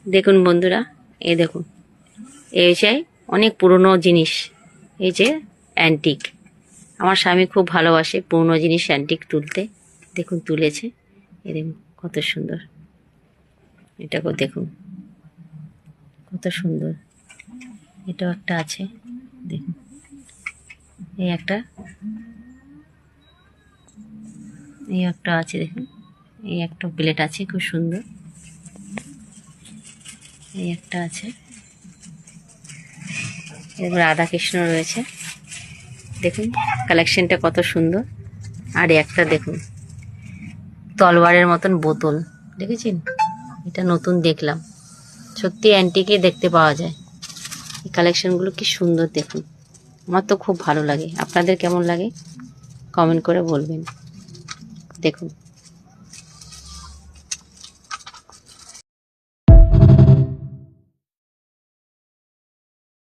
দেখুন বন্ধুরা, এই দেখুন, এই যে অনেক পুরনো জিনিস, এই যে অ্যান্টিক। আমার স্বামী খুব ভালোবাসে পুরনো জিনিস অ্যান্টিক তুলতে। দেখুন তুলেছে, এই দেখুন কত সুন্দর। এটাকেও দেখুন কত সুন্দর। এটাও একটা আছে, দেখুন এই একটা আছে, দেখুন এই একটা প্লেট আছে খুব সুন্দর। এই একটা আছে, এরপর রাধাকৃষ্ণ রয়েছে। দেখুন কালেকশনটা কত সুন্দর। আর একটা দেখুন তলোয়ারের মতন বোতল, দেখেছেন? এটা নতুন দেখলাম, সত্যি অ্যান্টিকই দেখতে পাওয়া যায়। এই কালেকশনগুলো কি সুন্দর দেখুন, আমার তো খুব ভালো লাগে। আপনাদের কেমন লাগে কমেন্ট করে বলবেন। দেখুন